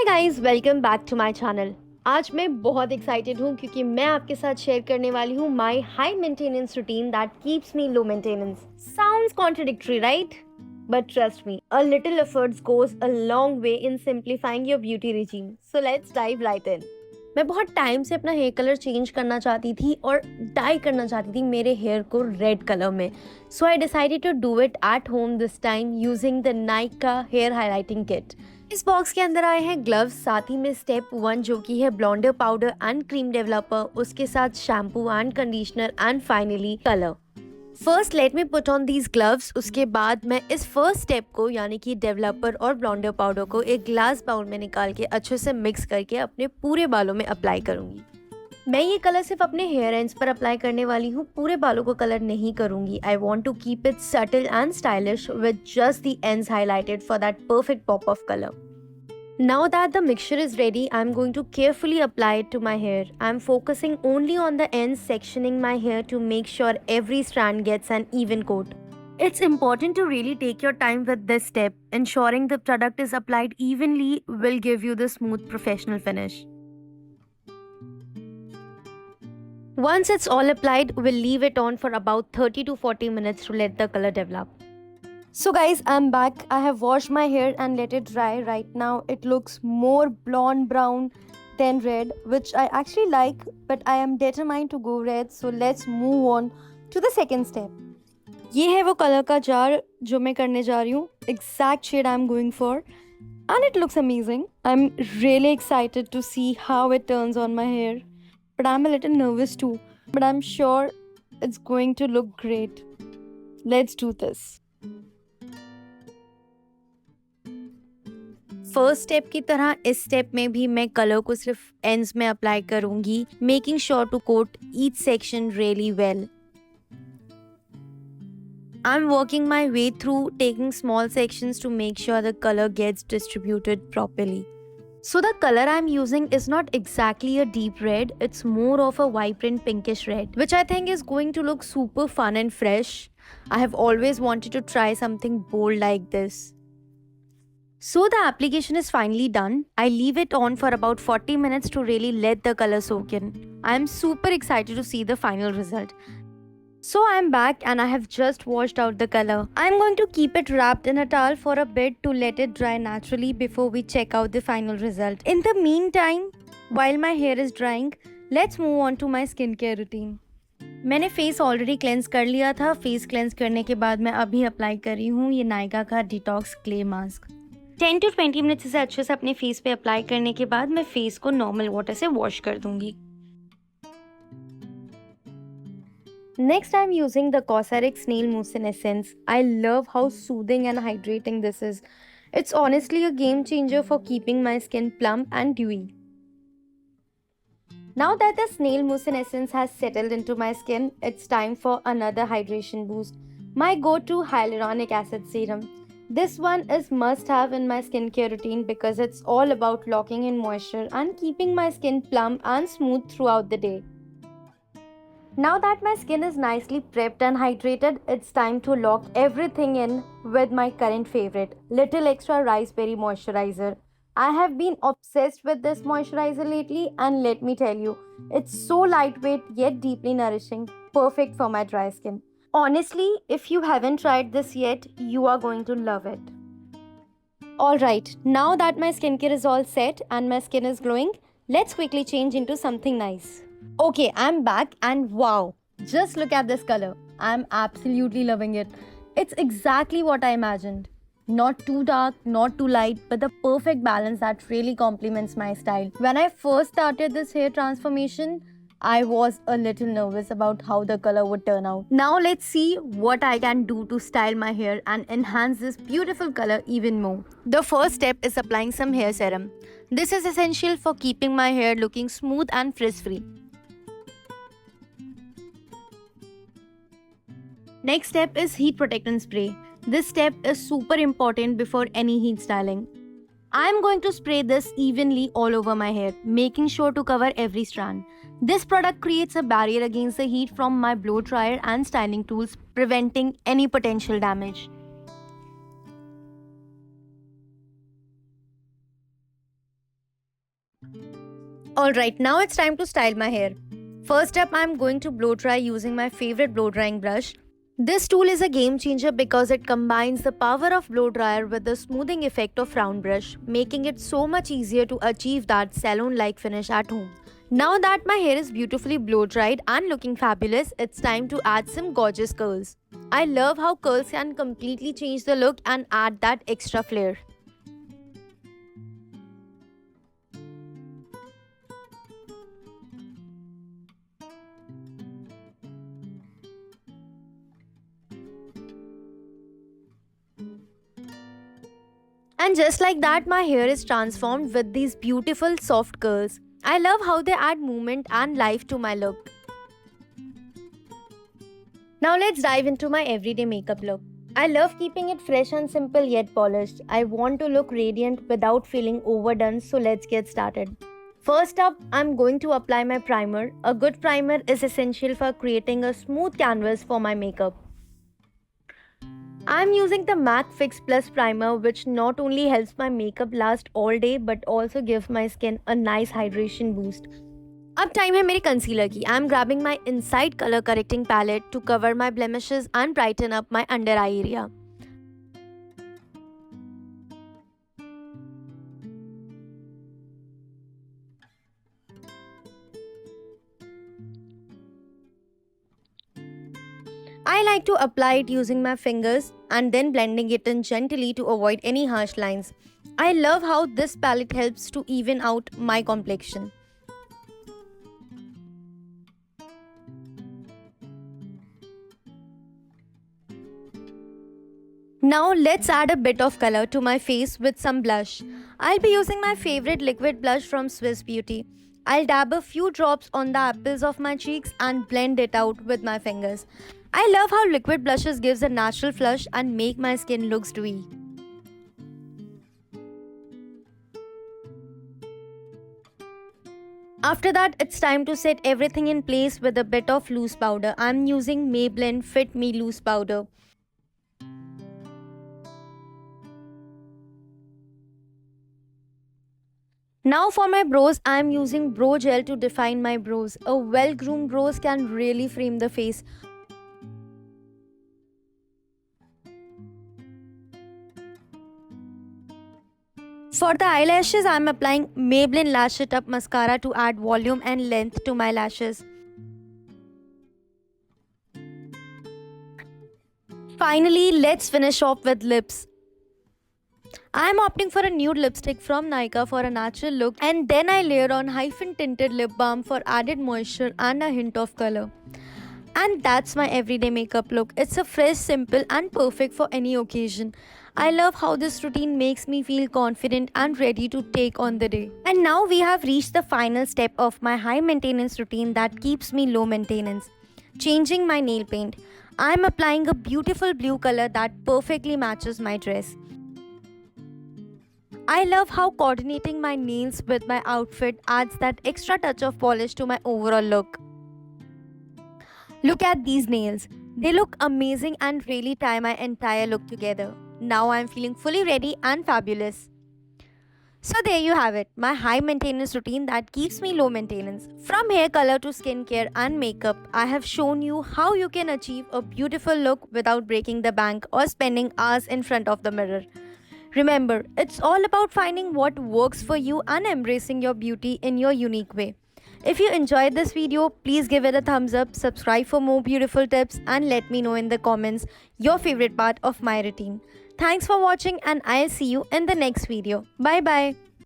Guys, welcome back to my channel. आज मैं बहुत एक्साइटेड हूँ क्योंकि मैं आपके साथ शेयर करने वाली हूँ my high maintenance routine that keeps me low maintenance. Sounds contradictory, right? But trust me, a little efforts goes a long way in simplifying your beauty regime. So let's dive right in. मैं बहुत time से अपना hair colour change करना चाहती थी और die करना चाहती थी मेरे हेयर को रेड कलर में। So I decided to do it at home this time using the Nykaa का हेयर हाइलाइटिंग किट। इस बॉक्स के अंदर आए हैं ग्लव्स, साथ ही में स्टेप 1 जो कि है ब्लॉन्डर पाउडर एंड क्रीम डेवलपर, उसके साथ shampoo and conditioner and finally colour. First let me put on these gloves. उसके बाद मैं इस फर्स्ट स्टेप को यानी कि डेवलपर और ब्लॉन्डर पाउडर को एक ग्लास बाउल में निकाल के अच्छे से मिक्स करके अपने पूरे बालों में अप्लाई करूंगी। मैं ये कलर सिर्फ अपने हेयर एंड्स पर अप्लाई करने वाली हूँ, पूरे बालों को कलर नहीं करूंगी। I want to keep it subtle and stylish with just the ends highlighted for that perfect pop of colour. Now that the mixture is ready, I'm going to carefully apply it to my hair. I'm focusing only on the ends, sectioning my hair to make sure every strand gets an even coat. It's important to really take your time with this step. Ensuring the product is applied evenly will give you the smooth professional finish. Once it's all applied, we'll leave it on for about 30 to 40 minutes to let the color develop. So guys, I'm back. I have washed my hair and let it dry. Right now it looks more blonde brown than red, which I actually like, but I am determined to go red. So let's move on to the second step. ये है वो colour का jar जो मैं करने जा रही हूँ। Exact shade I'm going for and it looks amazing. I'm really excited to see how it turns on my hair, but I'm a little nervous too, but I'm sure it's going to look great. Let's do this. First step की तरह इस step में भी मैं colour को सिर्फ ends में apply करूंगी, making sure to coat each section really well. I am working my way through, taking small sections to make sure the colour gets distributed properly. So the color I'm using is not exactly a deep red, it's more of a vibrant pinkish red, which I think is going to look super fun and fresh. I have always wanted to try something bold like this. So the application is finally done. I leave it on for about 40 minutes to really let the color soak in. I am super excited to see the final result. So I am back and I have just washed out the color. I am going to keep it wrapped in a towel for a bit to let it dry naturally before we check out the final result. In the meantime, while my hair is drying, let's move on to my skincare routine. मैंने face already cleanse कर लिया था। Face cleanse करने के बाद मैं अभी apply कर रही हूँ ये नायका का detox clay mask. 10 to 20 minutes इसे अच्छे से अपने फेस पे अप्लाई करने के बाद मैं फेस को नॉर्मल वाटर से वॉश कर दूंगी। Next, I'm using the Cosrx Snail Mucin Essence. I love how soothing and hydrating this is. It's honestly a game changer for keeping my skin plump and dewy. Now that the Snail Mucin Essence has settled into my skin, it's time for another hydration boost. My go-to hyaluronic acid serum. This one is must-have in my skincare routine because it's all about locking in moisture and keeping my skin plump and smooth throughout the day. Now that my skin is nicely prepped and hydrated, it's time to lock everything in with my current favorite, Little Extra Rice Berry Moisturizer. I have been obsessed with this moisturizer lately and let me tell you, it's so lightweight yet deeply nourishing, perfect for my dry skin. Honestly, if you haven't tried this yet, you are going to love it. Alright, now that my skincare is all set and my skin is glowing, let's quickly change into something nice. Okay, I'm back and wow, just look at this color. I'm absolutely loving it. It's exactly what I imagined. Not too dark, not too light, but the perfect balance that really complements my style. When I first started this hair transformation, I was a little nervous about how the color would turn out. Now let's see what I can do to style my hair and enhance this beautiful color even more. The first step is applying some hair serum. This is essential for keeping my hair looking smooth and frizz-free. Next step is heat protectant spray. This step is super important before any heat styling. I am going to spray this evenly all over my hair, making sure to cover every strand. This product creates a barrier against the heat from my blow dryer and styling tools, preventing any potential damage. Alright, now it's time to style my hair. First up, I'm going to blow dry using my favorite blow drying brush. This tool is a game changer because it combines the power of blow dryer with the smoothing effect of round brush, making it so much easier to achieve that salon-like finish at home. Now that my hair is beautifully blow dried and looking fabulous, it's time to add some gorgeous curls. I love how curls can completely change the look and add that extra flair. And just like that, my hair is transformed with these beautiful soft curls. I love how they add movement and life to my look. Now let's dive into my everyday makeup look. I love keeping it fresh and simple yet polished. I want to look radiant without feeling overdone, so let's get started. First up, I'm going to apply my primer. A good primer is essential for creating a smooth canvas for my makeup. I'm using the MAC Fix Plus primer, which not only helps my makeup last all day but also gives my skin a nice hydration boost. अब time है मेरे concealer की. I'm grabbing my Inside color correcting palette to cover my blemishes and brighten up my under eye area. I like to apply it using my fingers and then blending it in gently to avoid any harsh lines. I love how this palette helps to even out my complexion. Now let's add a bit of color to my face with some blush. I'll be using my favorite liquid blush from Swiss Beauty. I'll dab a few drops on the apples of my cheeks and blend it out with my fingers. I love how liquid blushes gives a natural flush and make my skin looks dewy. After that, it's time to set everything in place with a bit of loose powder. I'm using Maybelline Fit Me Loose Powder. Now for my brows, I am using brow gel to define my brows. A well-groomed brows can really frame the face. For the eyelashes, I am applying Maybelline Lash It Up mascara to add volume and length to my lashes. Finally, let's finish off with lips. I am opting for a nude lipstick from Nykaa for a natural look, and then I layer on hyphen tinted lip balm for added moisture and a hint of color. And that's my everyday makeup look. It's a fresh, simple and perfect for any occasion. I love how this routine makes me feel confident and ready to take on the day. And now we have reached the final step of my high maintenance routine that keeps me low maintenance. Changing my nail paint. I am applying a beautiful blue color that perfectly matches my dress. I love how coordinating my nails with my outfit adds that extra touch of polish to my overall look. Look at these nails. They look amazing and really tie my entire look together. Now I'm feeling fully ready and fabulous. So there you have it, my high maintenance routine that keeps me low maintenance. From hair color to skincare and makeup, I have shown you how you can achieve a beautiful look without breaking the bank or spending hours in front of the mirror. Remember, it's all about finding what works for you and embracing your beauty in your unique way. If you enjoyed this video, please give it a thumbs up, subscribe for more beautiful tips, and let me know in the comments your favorite part of my routine. Thanks for watching, and I'll see you in the next video. Bye bye.